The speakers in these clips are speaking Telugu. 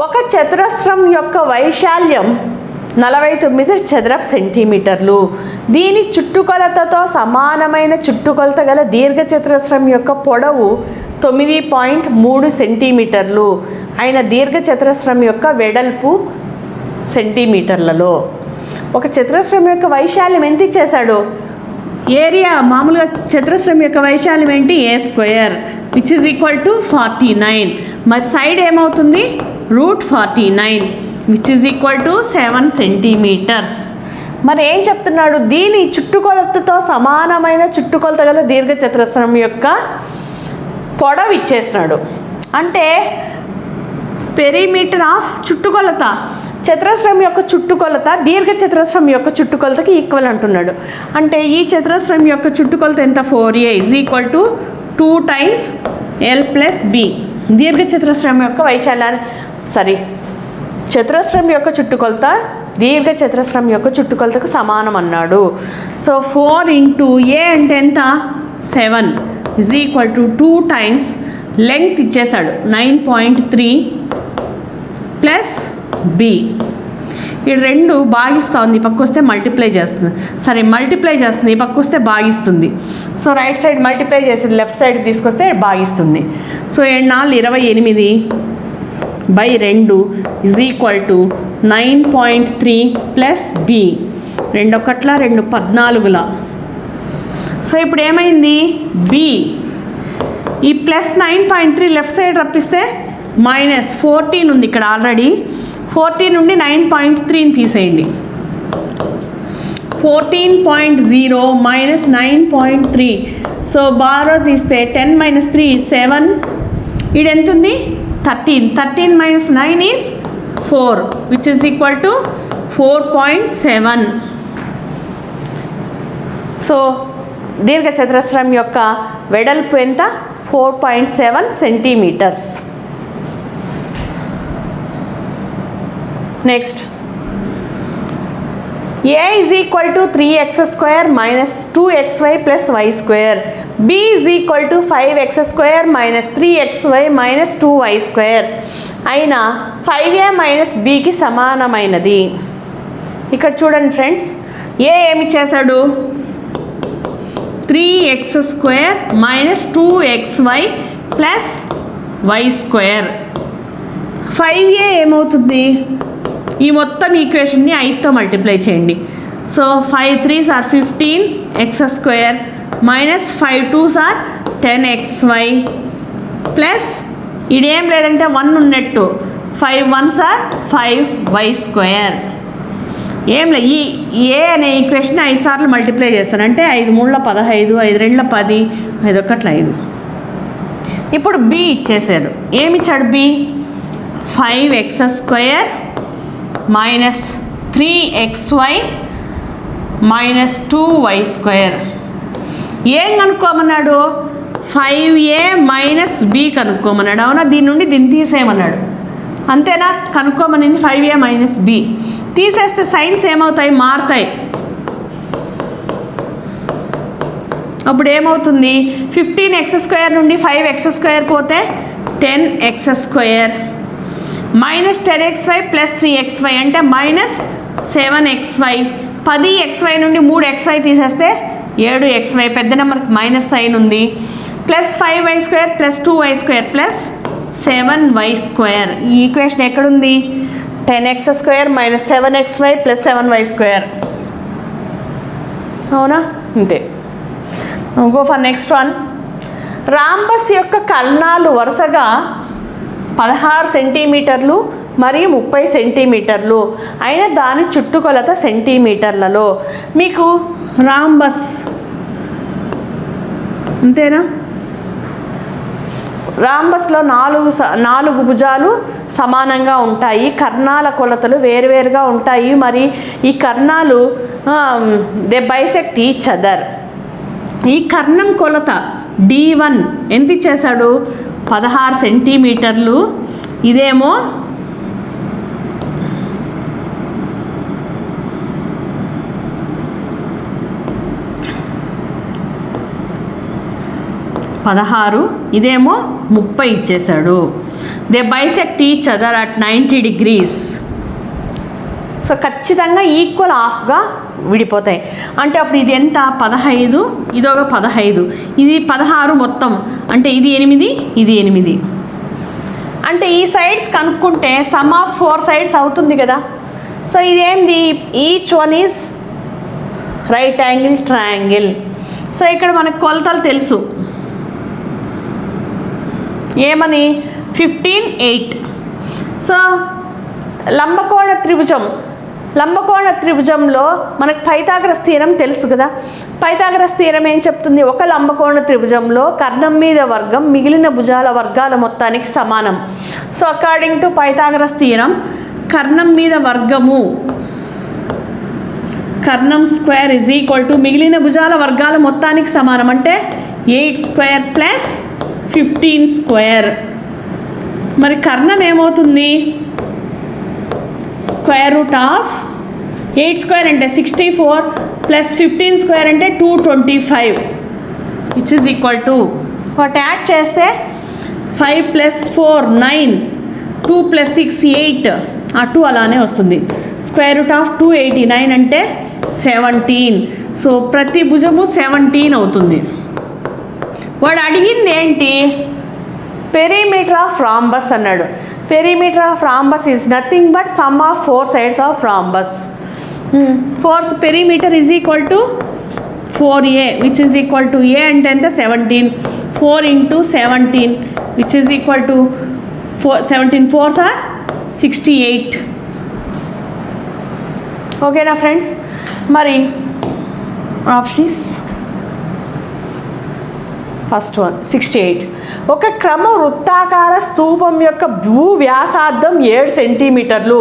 ఒక చతురస్రం యొక్క వైశాల్యం 49 చదరపు సెంటీమీటర్లు. దీని చుట్టుకొలతతో సమానమైన చుట్టుకొలత గల దీర్ఘచతురస్రం యొక్క పొడవు 9.3 సెంటీమీటర్లు అయిన దీర్ఘచతురస్రం యొక్క వెడల్పు సెంటీమీటర్లలో. ఒక చతురస్రం యొక్క వైశాల్యం ఎంత ఇచ్చేశాడు? ఏరియా మామూలుగా చతురస్రం యొక్క వైశాల్యం ఏంటి? A² which is equal to 49. మరి సైడ్ ఏమవుతుంది? √49 which is equal to 7 centimetres. మరి ఏం చెప్తున్నాడు? దీని చుట్టుకొలతతో సమానమైన చుట్టుకొలత గల దీర్ఘచతురస్రం యొక్క పొడవు ఇచ్చేసినాడు. అంటే పెరిమీటర్ ఆఫ్ చుట్టుకొలత, చతురస్రం యొక్క చుట్టుకొలత దీర్ఘచతురస్రం యొక్క చుట్టుకొలతకి ఈక్వల్ అంటున్నాడు. అంటే ఈ చతురస్రం యొక్క చుట్టుకొలత ఎంత? 4a is equal to 2 times l + b. దీర్ఘచతురస్రం యొక్క వైశాల్యాన్ని చతురస్రం యొక్క చుట్టుకొలత దీర్ఘచతురస్రం యొక్క చుట్టుకొలతకు సమానం అన్నాడు. సో 4 into a అంటే ఎంత? 7 is equal to 2 times length ఇచ్చేసాడు 9.3 ప్లస్ b. ఈ రెండు భాగిస్తుంది, ఈ పక్క వస్తే మల్టిప్లై చేస్తుంది. మల్టిప్లై చేస్తుంది, ఈ పక్క వస్తే భాగిస్తుంది. సో రైట్ సైడ్ మల్టిప్లై చేసి లెఫ్ట్ సైడ్ తీసుకొస్తే భాగిస్తుంది. So 4 28/2 is equal to 9.3 plus b. 2 1 2 14. So ఇప్పుడు ఏమైంది? b ఈ ప్లస్ 9.3 లెఫ్ట్ సైడ్ రప్పిస్తే -14 ఉంది ఇక్కడ ఆల్రెడీ. 14 నుండి 9.3ని తీసేయండి. 14.0 మైనస్ 9.3. సో బారో తీస్తే 10 - 3 7. ఇది ఎంత ఉంది? 13. 13 - 9 is 4 which is equal to 4.7. So దీర్ఘచతురస్రం యొక్క వెడల్పు ఎంత? 4.7 centimetres. Next a is equal to 3x² - 2xy + y². b is equal to 5x² - 3xy - 2y² అయిన 5a - bకి సమానమైనది. ఇక్కడ చూడండి ఫ్రెండ్స్, a ఏమి చేశాడు? 3x² - 2xy + y². 5a ఏమవుతుంది? ఈ మొత్తం ఈక్వేషన్ని 5తో మల్టిప్లై చేయండి. So 5 3s are 15x² - 5 2s are 10xy plus ఇదేం లేదంటే 1 ఉన్నట్టు 5 1s are 5y². ఏం లే, ఈ ఏ అనే ఈక్వేషన్ 5 సార్లు మల్టిప్లై చేస్తాను అంటే 5 3 15, 5 2 10, 5 1 5. ఇప్పుడు b ఇచ్చేసాడు. ఏమిచ్చాడు? b 5x² minus 3xy minus 2y². ఏం కనుక్కోమన్నాడు? 5a minus b కనుక్కోమన్నాడు. అవునా? దీని నుండి దీన్ని తీసేయమన్నాడు. అంతేనా? కనుక్కోమనింది 5a మైనస్ b. తీసేస్తే సైన్స్ ఏమవుతాయి? మారుతాయి. అప్పుడు ఏమవుతుంది? 15x² నుండి 5x² పోతే 10x² minus 10xy plus 3xy అంటే -7xy. 10xy నుండి 3xy తీసేస్తే 7xy. పెద్ద నెంబర్కి మైనస్ సైన్ ఉంది. Plus 5y² plus 2y² plus 7y². ఈ ఈక్వేషన్ ఎక్కడుంది? 10x² minus 7xy plus 7y². అవునా? అంతే. Go for next one. Rhombus యొక్క కర్ణాలు వరుసగా 16 సెంటీమీటర్లు మరియు 30 సెంటీమీటర్లు అయిన దాని చుట్టుకొలత సెంటీమీటర్లలో. మీకు రాంబస్ అంతేనా? రాంబస్లో 4 భుజాలు సమానంగా ఉంటాయి. కర్ణాల కొలతలు వేరువేరుగా ఉంటాయి. మరి ఈ కర్ణాలు దే బైసెక్ట్ ఈచ్ అదర్. ఈ కర్ణం కొలత D1 ఎంత ఇచ్చేశాడు? 16 సెంటీమీటర్లు. ఇదేమో 16, ఇదేమో 30 ఇచ్చేశాడు. They bisect each other at 90 degrees. So ఖచ్చితంగా ఈక్వల్ హాఫ్గా విడిపోతాయి. అంటే అప్పుడు ఇది ఎంత 15, ఇదొక 15, ఇది 16 మొత్తం. అంటే ఇది 8, ఇది 8. అంటే ఈ సైడ్స్ కనుక్కుంటే సమ్ ఆఫ్ 4 sides అవుతుంది కదా. సో ఇదేంది, each one is right angle triangle. So ఇక్కడ మనకు కొలతలు తెలుసు. ఏమని 15, 8. సో లంబకోణ త్రిభుజంలో మనకు పైథాగరస్ థియరం తెలుసు కదా. పైథాగరస్ థియరం ఏం చెప్తుంది, ఒక లంబకోణ త్రిభుజంలో కర్ణం మీద వర్గం మిగిలిన భుజాల వర్గాల మొత్తానికి సమానం. So according to Pythagoras theorem కర్ణం మీద వర్గము, కర్ణం స్క్వేర్ ఈజ్ ఈక్వల్ టు మిగిలిన భుజాల వర్గాల మొత్తానికి సమానం. అంటే 8 square ప్లస్ 15 square. మరి కర్ణం ఏమవుతుంది, స్క్వేర్ రూట్ ఆఫ్ 8 square అంటే 64 ప్లస్ 15 square అంటే 225, విచ్ ఈజ్ ఈక్వల్ టు వాటి యాడ్ చేస్తే 5 + 4 9, 2 + 6 8, ఆ 2 అలానే వస్తుంది. స్క్వేర్ రూట్ ఆఫ్ 289 అంటే 17. సో ప్రతి భుజము 17 అవుతుంది. వాడు అడిగింది ఏంటి, పెరిమీటర్ ఆఫ్ రాంబస్ అన్నాడు. Perimeter of rhombus is nothing but some of 4 sides of rhombus. Perimeter is equal to 4a, which is equal to a అంటే ఎంత 17, 4 × 17, which is equal to 17 4s are 68. ఓకేనా ఫ్రెండ్స్. మరి ఆప్షన్స్ ఫస్ట్ వన్ 68. ఒక క్రమ వృత్తాకార స్తూపం యొక్క భూ వ్యాసార్థం 7 సెంటీమీటర్లు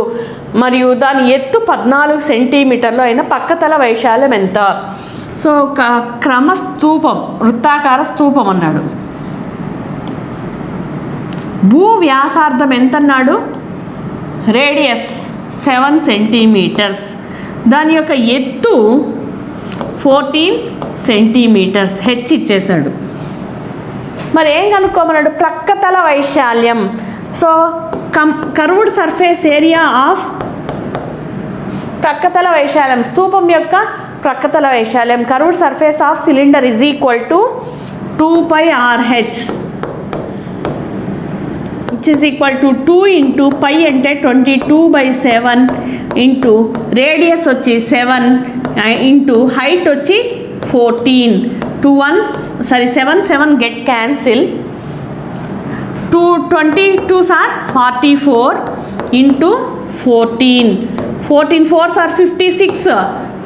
మరియు దాని ఎత్తు 14 సెంటీమీటర్లు అయిన పక్కతల వైశాల్యం ఎంత? సో ఒక క్రమ స్తూపం, వృత్తాకార స్తూపం అన్నాడు. భూ వ్యాసార్థం ఎంత అన్నాడు, రేడియస్ 7 సెంటీమీటర్స్, దాని యొక్క ఎత్తు 14 సెంటీమీటర్స్, హెచ్ ఇచ్చేసాడు. మరి ఏం కనుక్కోమన్నాడు, ప్రక్కతల వైశాల్యం. So curved surface area of, ప్రక్కతల వైశాల్యం స్తూపం యొక్క ప్రక్కతల వైశాల్యం, curved surface of cylinder is equal to 2πRh, which is equal to 2 × π అంటే 22/7 ఇంటూ రేడియస్ వచ్చి 7 ఇంటూ హైట్ వచ్చి 14. 2 1s 7 get cancel. 2 22s are 44 into 14. 14 4s are 56.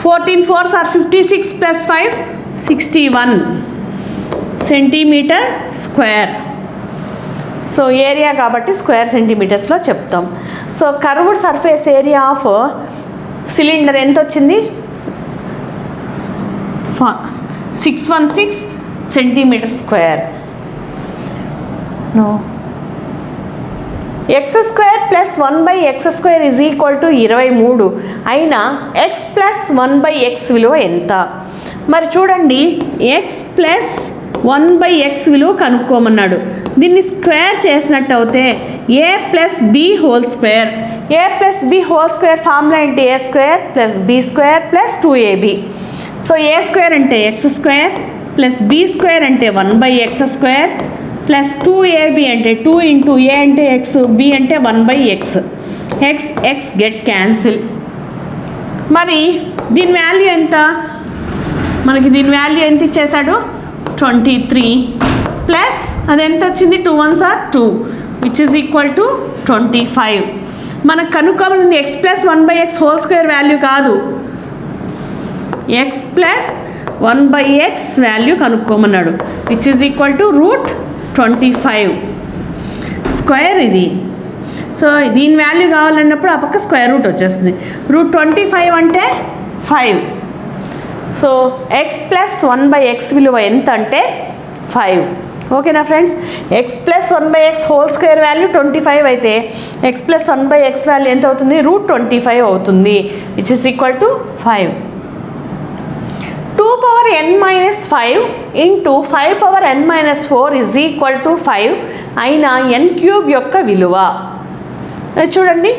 14 4s are 56 plus 5 61 centimeter square. So area కాబట్టి స్క్వేర్ సెంటీమీటర్స్లో చెప్తాం. So curved surface area of cylinder ఎంత వచ్చింది, 616 centimetre square. No, x² + 1/x² is equal to 23 అయినా x + 1/x విలువ ఎంత? మరి చూడండి, x + 1/x విలువ కనుక్కోమన్నాడు. దీన్ని స్క్వేర్ చేసినట్టు అయితే a + b whole square. a + b whole square formula ఏంటి, a² + b² + 2ab. So a² అంటే x² ప్లస్ b² అంటే 1/x² ప్లస్ 2ab అంటే 2 × a అంటే x, b అంటే 1/x. x get cancel. మరి దీని వాల్యూ ఎంత, మనకి దీని వాల్యూ ఎంత ఇచ్చేసాడు, 23 ప్లస్ అది ఎంత వచ్చింది, 2 1s are 2, which is equal to 25. మనకు కనుక్కోమని x + 1/x whole square value కాదు, x + 1/x వాల్యూ కనుక్కోమన్నాడు, which is equal to √25 square ఇది. సో దీని వాల్యూ కావాలన్నప్పుడు ఆ పక్క స్క్వేర్ రూట్ వచ్చేస్తుంది. √25 అంటే 5. సో x + 1/x విలువ ఎంత అంటే 5. ఓకేనా friends. x + 1/x whole square value 25 అయితే x + 1/x వాల్యూ ఎంత అవుతుంది, √25 అవుతుంది, which is equal to 5. 2 power n minus 5 into 5 power n minus 4 is equal to 5 అయిన n క్యూబ్ యొక్క విలువ చూడండి.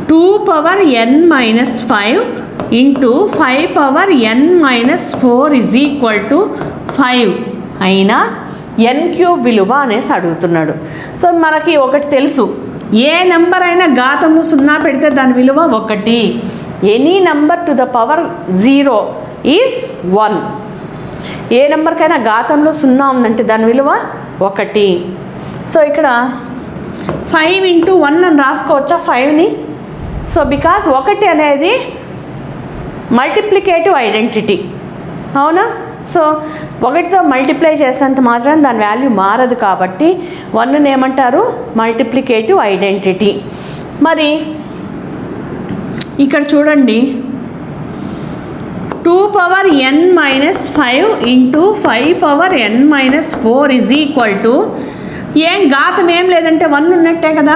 2 power n minus 5 into 5 power n minus 4 is equal to 5 అయిన n క్యూబ్ విలువ అనేసి అడుగుతున్నాడు. సో మనకి ఒకటి తెలుసు, ఏ నెంబర్ అయినా ఘాతము 0 పెడితే దాని విలువ 1. Any number to the power 0 is 1. ఏ నెంబర్కైనా ఘాతంలో 0 ఉందంటే దాని విలువ 1. సో ఇక్కడ 5 into 1 అని రాసుకోవచ్చా 5ని? సో బికాస్ 1 అనేది మల్టిప్లికేటివ్ ఐడెంటిటీ, అవునా? సో 1తో మల్టిప్లై చేసినంత మాత్రం దాని వాల్యూ మారదు కాబట్టి 1ని ఏమంటారు? Multiplicative identity. మరి ఇక్కడ చూడండి, 2 power n minus 5 into 5 power n minus 4 is equal to ఏం ఘాతం ఏం లేదంటే 1 ఉన్నట్టే కదా.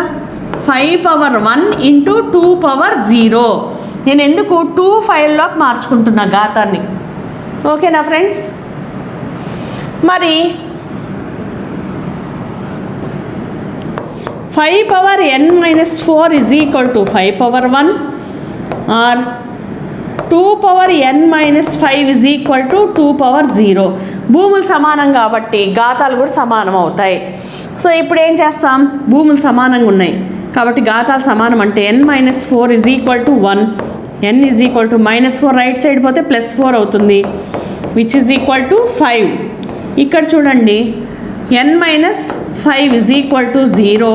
5 power 1 into 2 power 0. నేను ఎందుకు 2 5లోకి మార్చుకుంటున్నా ఘాతాన్ని, ఓకేనా ఫ్రెండ్స్? మరి 5 power n minus 4 is equal to 5 power 1 or 2 power n minus 5 is equal to 2 power 0. భూములు సమానం కాబట్టి ఘాతాలు కూడా సమానం అవుతాయి. సో ఇప్పుడు ఏం చేస్తాం? భూములు సమానంగా ఉన్నాయి కాబట్టి ఘాతాలు సమానం అంటే n minus 4 is equal to 1, n is equal to minus 4 right side పోతే +4 అవుతుంది, విచ్ is equal to 5. ఇక్కడ చూడండి, n minus 5 is equal to 0.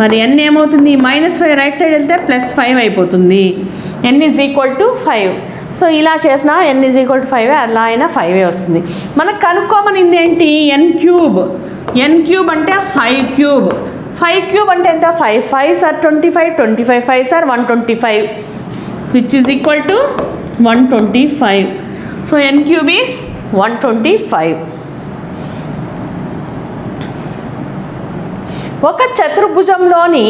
మరి n ఏమవుతుంది? -5 రైట్ సైడ్ వెళ్తే +5 అయిపోతుంది. n is equal to 5. So ఇలా చేసినా n is equal to 5, అలా అయినా 5 వస్తుంది. మనకు కనుక్కోమనింది ఏంటి? n cube. n క్యూబ్ అంటే 5 క్యూబ్. 5 క్యూబ్ అంటే ఎంత? 5 5s are 25, 25 5s are 125, which is equal to 125. So n cube is 125. ఒక చతుర్భుజంలోని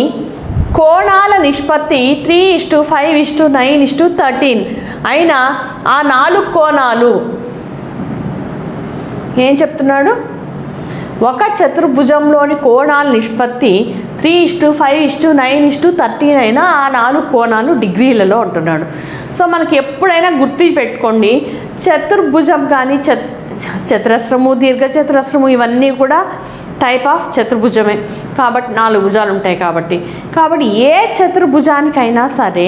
కోణాల నిష్పత్తి 3:5:9:13 అయిన ఆ 4 కోణాలు ఏం చెప్తున్నాడు? ఒక చతుర్భుజంలోని కోణాల నిష్పత్తి 3:5:9:13 అయినా ఆ 4 కోణాలు డిగ్రీలలో ఉంటున్నాడు. సో మనకి ఎప్పుడైనా గుర్తు పెట్టుకోండి, చతుర్భుజం కానీ చతురస్రము, దీర్ఘచతురస్రము ఇవన్నీ కూడా టైప్ ఆఫ్ చతుర్భుజమే కాబట్టి 4 భుజాలు ఉంటాయి కాబట్టి ఏ చతుర్భుజానికైనా సరే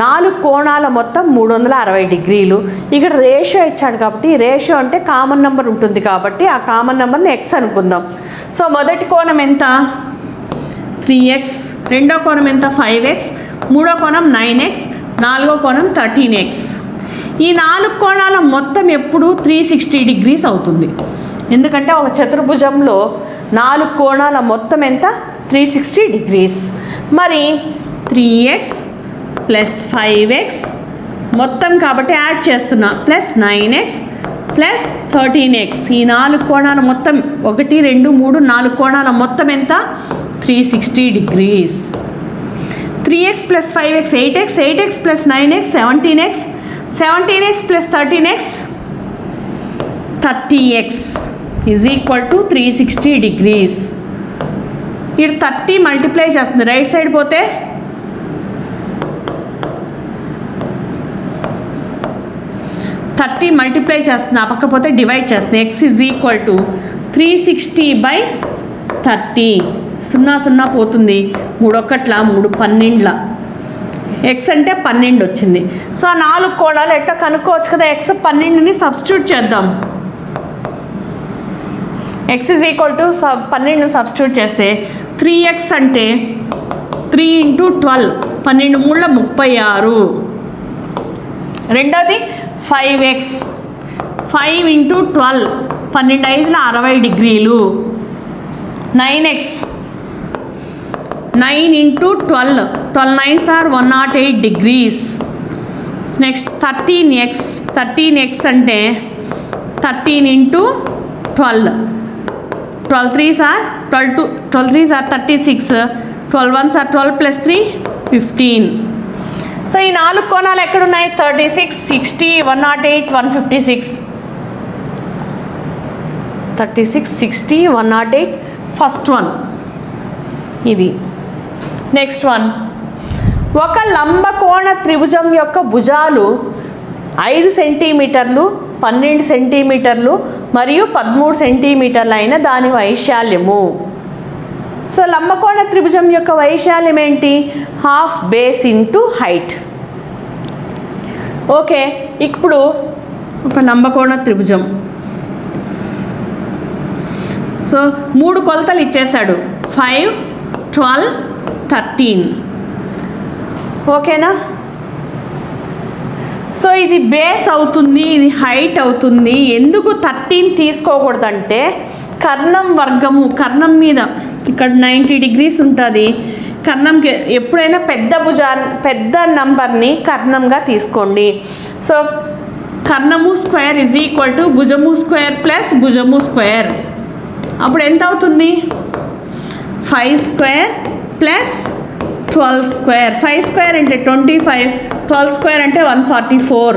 4 కోణాల మొత్తం 360 డిగ్రీలు. ఇక్కడ రేషియో ఇచ్చాడు కాబట్టి రేషియో అంటే కామన్ నెంబర్ ఉంటుంది కాబట్టి ఆ కామన్ నెంబర్ని x అనుకుందాం. సో మొదటి కోణం ఎంత? 3x, రెండో కోణం ఎంత? 5x, మూడో కోణం 9x, నాలుగో కోణం 13x. ఈ 4 కోణాల మొత్తం ఎప్పుడు 360 డిగ్రీస్ అవుతుంది. ఎందుకంటే ఒక చతుర్భుజంలో 4 కోణాల మొత్తం ఎంత? 360 డిగ్రీస్. మరి 3x + 5x మొత్తం కాబట్టి యాడ్ చేస్తున్నా + 9x + 13x. ఈ 4 కోణాల మొత్తం 1 2 3 4 కోణాల మొత్తం ఎంత? 360 degrees. 3x + 5x 8x, 8x + 9x 17x, 17x + 13x 30x is equal to 360 degrees. ఇక్కడ 30 మల్టిప్లై చేస్తుంది, రైట్ సైడ్ పోతే 30 మల్టిప్లై చేస్తుంది, ఆ పక్క పోతే డివైడ్ చేస్తుంది. x is equal to 360/30. 0 0 పోతుంది, 3 1 3 12. x అంటే 12 వచ్చింది. సో ఆ 4 కోణాలు ఎట్లా కనుక్కోవచ్చు కదా? x 12ని సబ్స్టిట్యూట్ చేద్దాం. x is equal to 12ని సబ్స్టిట్యూట్ చేస్తే 3x అంటే 3 × 12, 12 3 36. రెండోది 5x, 5 × 12, 12 5 60 డిగ్రీలు. 9x, 9 × 12, 12 9s are 108 degrees. Next 13x, 13x అంటే 13 × 12, 12 3s are 36, 12 1s are 12 + 3 15. So ఈ 4 కోణాలు ఎక్కడున్నాయి? 36, 60, 108, 156. 36, 60, 108. ఫస్ట్ వన్ ఇది. నెక్స్ట్ వన్, ఒక లంబకోణ త్రిభుజం యొక్క భుజాలు 5 సెంటీమీటర్లు, 12 సెంటీమీటర్లు మరియు 13 సెంటీమీటర్లు అయిన దాని వైశాల్యము. సో లంబకోణ త్రిభుజం యొక్క వైశాల్యం ఏంటి? Half base into height. Okay, ఇప్పుడు ఒక లంబకోణ త్రిభుజం. సో 3 కొలతలు ఇచ్చేసాడు, 5, 12, 13. ఓకేనా? సో ఇది బేస్ అవుతుంది, ఇది హైట్ అవుతుంది. ఎందుకు 13 తీసుకోకూడదంటే కర్ణం వర్గము, కర్ణం మీద ఇక్కడ 90 degrees ఉంటుంది. కర్ణంకి ఎప్పుడైనా పెద్ద నంబర్ని కర్ణంగా తీసుకోండి. సో కర్ణము స్క్వేర్ ఈజ్ ఈక్వల్ టు భుజము స్క్వేర్ ప్లస్ భుజము స్క్వేర్. అప్పుడు ఎంత అవుతుంది? 5 స్క్వేర్ ప్లస్ 12 స్క్వేర్. 5 స్క్వేర్ అంటే 25, 12 స్క్వేర్ అంటే 144.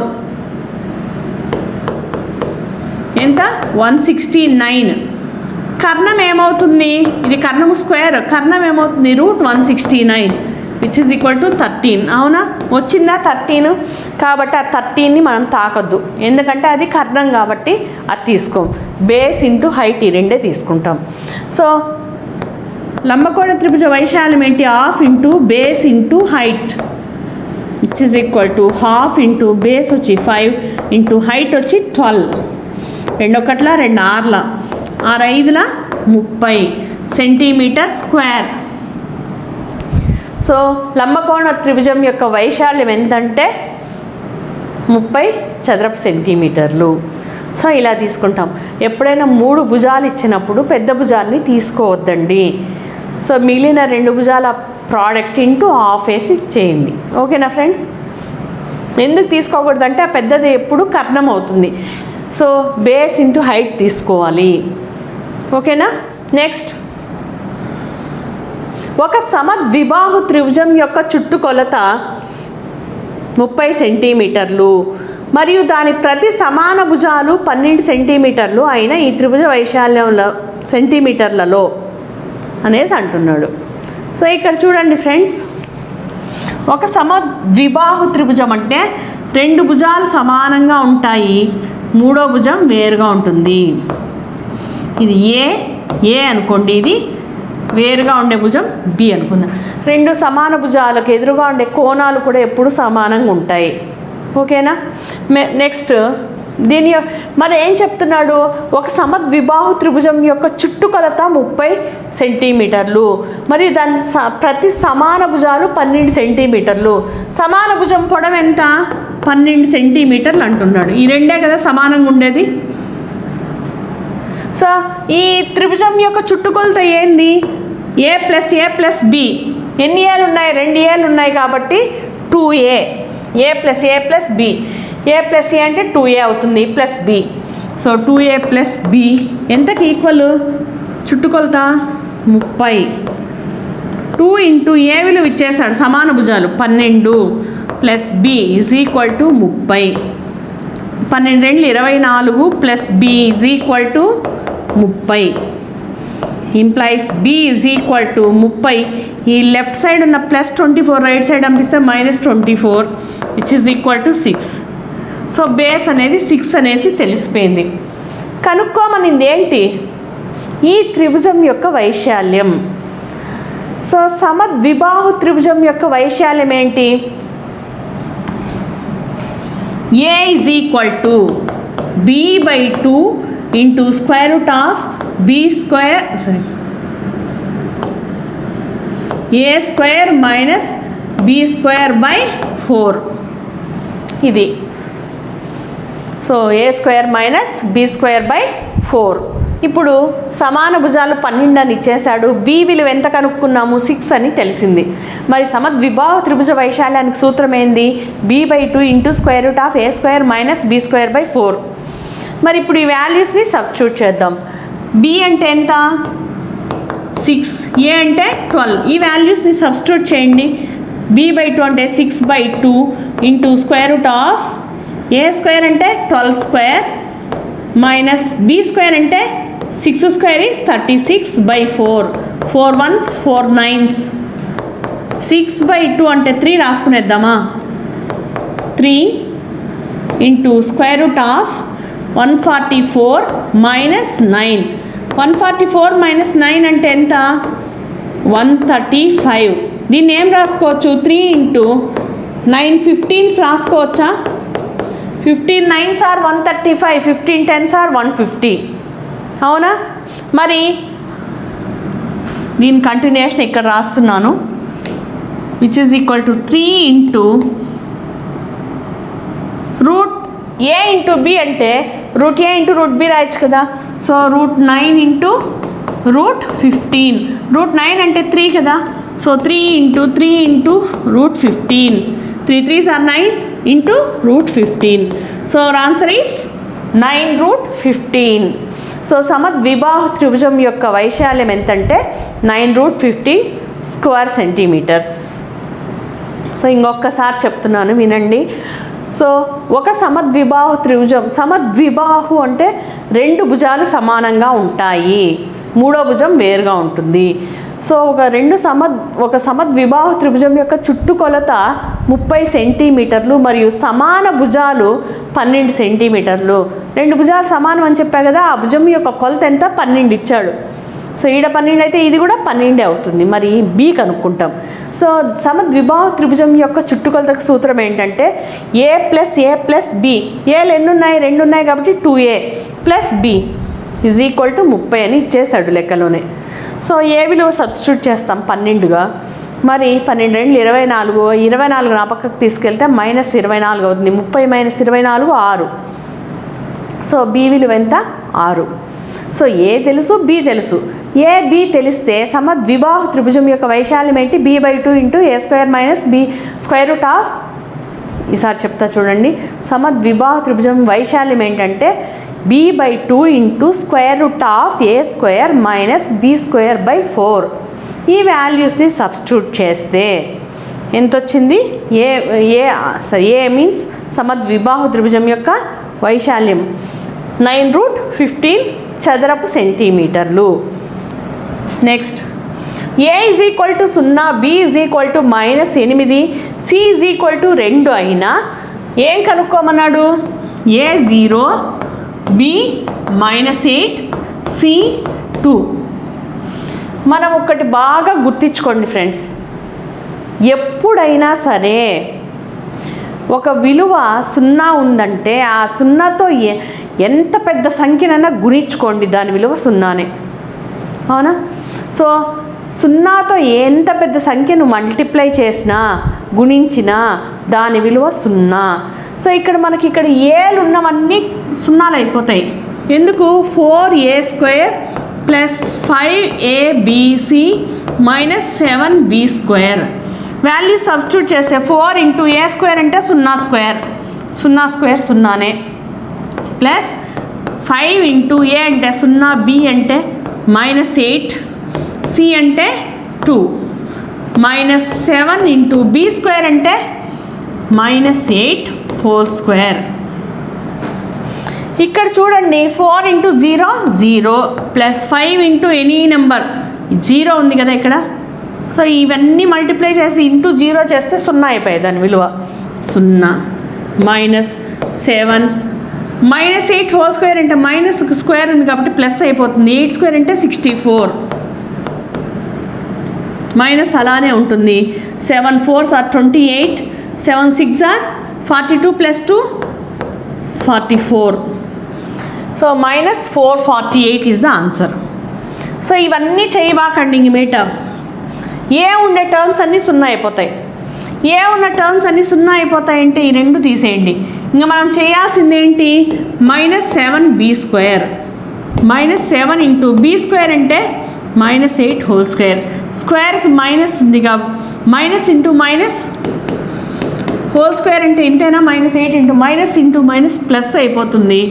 ఎంత? 169. కర్ణం ఏమవుతుంది? ఇది కర్ణము స్క్వేర్, కర్ణం ఏమవుతుంది? √169 విచ్ ఈజ్ ఈక్వల్ టు 13. అవునా? వచ్చిందా 13? కాబట్టి ఆ 13ని మనం తాకొద్దు, ఎందుకంటే అది కర్ణం కాబట్టి అది తీసుకోం. బేస్ ఇంటూ హైట్ ఈ రెండే తీసుకుంటాం. సో లంబకోణ త్రిభుజ వైశాల్యం ఏంటి? Half into base into height which is equal to half into base వచ్చి 5 ఇంటూ హైట్ వచ్చి 12. 2 1 2 6 6 5 30 సెంటీమీటర్ స్క్వేర్. సో లంబకోణ త్రిభుజం యొక్క వైశాల్యం ఎంతంటే 30 చదరపు సెంటీమీటర్లు. సో ఇలా తీసుకుంటాం. ఎప్పుడైనా 3 భుజాలు ఇచ్చినప్పుడు పెద్ద భుజాన్ని తీసుకోవద్దండి. సో మిగిలిన 2 భుజాల ప్రోడక్ట్ ఇంటూ హాఫ్ వేసి చేయండి. ఓకేనా ఫ్రెండ్స్? ఎందుకు తీసుకోకూడదంటే ఆ పెద్దది ఎప్పుడు కర్ణం అవుతుంది. సో బేస్ ఇంటూ హైట్ తీసుకోవాలి. ఓకేనా? నెక్స్ట్, ఒక సమద్విబాహు త్రిభుజం యొక్క చుట్టుకొలత 30 సెంటీమీటర్లు మరియు దాని ప్రతి సమాన భుజాలు 12 సెంటీమీటర్లు అయిన ఈ త్రిభుజ వైశాల్యంలో సెంటీమీటర్లలో అనేసి అంటున్నాడు. సో ఇక్కడ చూడండి ఫ్రెండ్స్, ఒక సమద్విబాహు త్రిభుజం అంటే 2 భుజాలు సమానంగా ఉంటాయి, 3వ భుజం వేరుగా ఉంటుంది. ఇది ఏ అనుకోండి, ఇది వేరుగా ఉండే భుజం బి అనుకుందాం. 2 సమాన భుజాలకు ఎదురుగా ఉండే కోణాలు కూడా ఎప్పుడు సమానంగా ఉంటాయి. ఓకేనా? నెక్స్ట్ దీని మరి ఏం చెప్తున్నాడు? ఒక సమద్విబాహు త్రిభుజం యొక్క చుట్టుకొలత 30 సెంటీమీటర్లు మరియు దాని ప్రతి సమాన భుజాలు 12 సెంటీమీటర్లు. సమాన భుజం పొడవు ఎంత? 12 సెంటీమీటర్లు అంటున్నాడు. ఈ రెండే కదా సమానంగా ఉండేది. సో ఈ త్రిభుజం యొక్క చుట్టుకొలత ఏంది? A plus B. ఎన్ని ఏలు ఉన్నాయి? 2 ఏలు ఉన్నాయి కాబట్టి 2a. A plus B. A plus A అంటే 2a అవుతుంది plus B. So 2a plus B ఎంతకి ఈక్వల్? చుట్టుకొలత 30. 2 ఇంటూ ఏ విలువ ఇచ్చేసాడు, సమాన భుజాలు 12 plus B is equal to 30. 12 2 24 plus B is equal to 30. Implies B is equal to 30. ఈ లెఫ్ట్ సైడ్ ఉన్న +24 రైట్ సైడ్ పంపిస్తే -24 which is equal to 6. So base అనేది 6 అనేసి తెలిసిపోయింది. కనుక్కోమనింది ఏంటి? ఈ త్రిభుజం యొక్క వైశాల్యం. సో సమద్విబాహు త్రిభుజం యొక్క వైశాల్యం ఏంటి? A is equal to b/2 into square root of b square A square minus b square by 4. ఇది so A square minus b square by 4. ఇప్పుడు సమాన భుజాలు 12 అని ఇచ్చేసాడు. బి విలువ ఎంత కనుక్కున్నాము? 6 అని తెలిసింది. మరి సమద్విబాహు త్రిభుజ వైశాల్యానికి సూత్రం ఏంది? b/2 into square root of A square minus b square by 4. మరి ఇప్పుడు ఈ వాల్యూస్ని సబ్స్టిట్యూట్ చేద్దాం. బి అంటే ఎంత? 6, ఏ అంటే 12. ఈ వాల్యూస్ని సబ్స్టిట్యూట్ చేయండి. b/2 అంటే 6/2 into square root of A square అంటే 12 స్క్వేర్ మైనస్ బి స్క్వేర్ అంటే 6 స్క్వేర్ ఈజ్ 36/4 4 1s 4 9s 6/2 అంటే 3 రాసుకునేద్దామా 3 into square root of 144 minus 9 144 minus 9 అంటే ఎంత 135 దీన్ని ఏం రాసుకోవచ్చు 3 into 9 15s రాసుకోవచ్చా 15 9s are 135 15 10s are 150 అవునా మరి దీని కంటిన్యూషన్ ఇక్కడ రాస్తున్నాను which is equal to 3 into root A into B అంటే root A into root B రాయొచ్చు కదా so root 9 into root 15 root 9 అంటే 3 కదా so 3 into root 15 3 3s are 9 into root 15 so answer is 9 root 15 so సమద్విబాహు త్రిభుజం యొక్క వైశాల్యం ఎంతంటే 9 రూట్ 50 స్క్వేర్ సెంటీమీటర్స్ సో ఇంకొకసారి చెప్తున్నాను వినండి సో ఒక సమద్విబాహు త్రిభుజం సమద్విబాహు అంటే రెండు భుజాలు సమానంగా ఉంటాయి మూడో భుజం వేరుగా ఉంటుంది సో ఒక సమద్విబాహు త్రిభుజం యొక్క చుట్టుకొలత 30 సెంటీమీటర్లు మరియు సమాన భుజాలు 12 సెంటీమీటర్లు రెండు భుజాలు సమానం అని చెప్పా కదా ఆ భుజం యొక్క కొలత ఎంత 12 ఇచ్చాడు సో ఈడ 12 అయితే ఇది కూడా 12 అవుతుంది మరి బి కనుక్కుంటాం సో సమద్విబాహు త్రిభుజం యొక్క చుట్టుకొలతకు సూత్రం ఏంటంటే ఏ ప్లస్ బి ఏలు ఎన్ని ఉన్నాయి 2 ఉన్నాయి కాబట్టి 2a plus B is equal to 30 అని ఇచ్చేసాడు లెక్కలోనే సో ఏ విలువ సబ్స్టిట్యూట్ చేస్తాం 12గా మరి 12 2 24 నా పక్కకు తీసుకెళ్తే మైనస్ 24 అవుతుంది 30 మైనస్ 24 6 సో బి విలువ ఎంత 6 సో ఏ తెలుసు బి తెలుసు ఏ బి తెలిస్తే సమద్విబాహు త్రిభుజం యొక్క వైశాల్యం ఏంటి b/2 into A square minus B square root of ఈసారి చెప్తా చూడండి సమద్విబాహు త్రిభుజం వైశాల్యం ఏంటంటే b/2 into square root of A square minus B square by 4 ఈ వాల్యూస్ని సబ్స్టిట్యూట్ చేస్తే ఎంత వచ్చింది ఏ మీన్స్ సమద్విబాహు త్రిభుజం యొక్క వైశాల్యం 9 రూట్ 15 చదరపు సెంటీమీటర్లు next A is equal to 0 B is equal to -8 C is equal to 2 అయినా ఏం కనుక్కోమన్నాడు ఏ 0 బి -8 సి 2 మనం ఒకటి బాగా గుర్తించుకోండి ఫ్రెండ్స్ ఎప్పుడైనా సరే ఒక విలువ 0 ఉందంటే ఆ 0తో ఎంత పెద్ద సంఖ్యనైనా గుణించుకోండి దాని విలువ 0నే అవునా సో 0తో ఎంత పెద్ద సంఖ్యను మల్టిప్లై చేసినా గుణించినా దాని విలువ 0 సో ఇక్కడ ఏలు ఉన్నవన్నీ 0లు అయిపోతాయి ఎందుకు 4a² plus 5abc minus 7b² value substitute చేస్తే 4 ఇంటూ a² అంటే 0² 0నే ప్లస్ 5 ఇంటూ ఏ అంటే 0 బి అంటే -8 సి అంటే 2 మైనస్ 7 ఇంటూ b² అంటే -8 హోల్ స్క్వేర్ ఇక్కడ చూడండి 4 into 0 0 plus 5 into any number 0 ఉంది కదా ఇక్కడ సో ఇవన్నీ మల్టిప్లై చేసి ఇంటూ 0 చేస్తే 0 అయిపోయాయి దాని విలువ 0 మైనస్ 7 -8 హోల్ స్క్వేర్ అంటే మైనస్ స్క్వేర్ ఉంది కాబట్టి ప్లస్ అయిపోతుంది 8² అంటే 64 మైనస్ అలానే ఉంటుంది 7 4s are 28 7 6s are 42 plus 2 44 so -448 is the answer so ఇవన్నీ చేయబాకండి ఇంక మీట ఏ ఉండే టర్మ్స్ అన్నీ 0 అయిపోతాయి ఏ ఉన్న టర్మ్స్ అన్నీ 0 అయిపోతాయంటే ఈ రెండు తీసేయండి ఇంకా మనం చేయాల్సింది ఏంటి -7b² -7 ఇంటూ b² అంటే -8 హోల్ స్క్వేర్ స్క్వేర్కి మైనస్ ఉంది కాబట్టి minus into minus hole square అంటే ఇంతేనా -8 ఇంటూ మైనస్ ప్లస్ అయిపోతుంది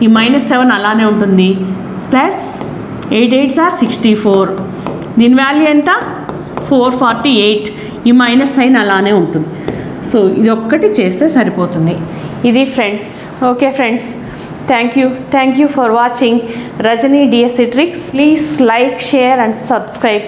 ఈ -7 అలానే ఉంటుంది ప్లస్ 8 8s are 64 దీని వాల్యూ ఎంత 448 ఈ మైనస్ సైన్ అలానే ఉంటుంది. సో ఇది ఒక్కటి చేస్తే సరిపోతుంది. ఇది friends. Okay friends, thank you for watching Rajani DSC tricks. Please like, share and subscribe.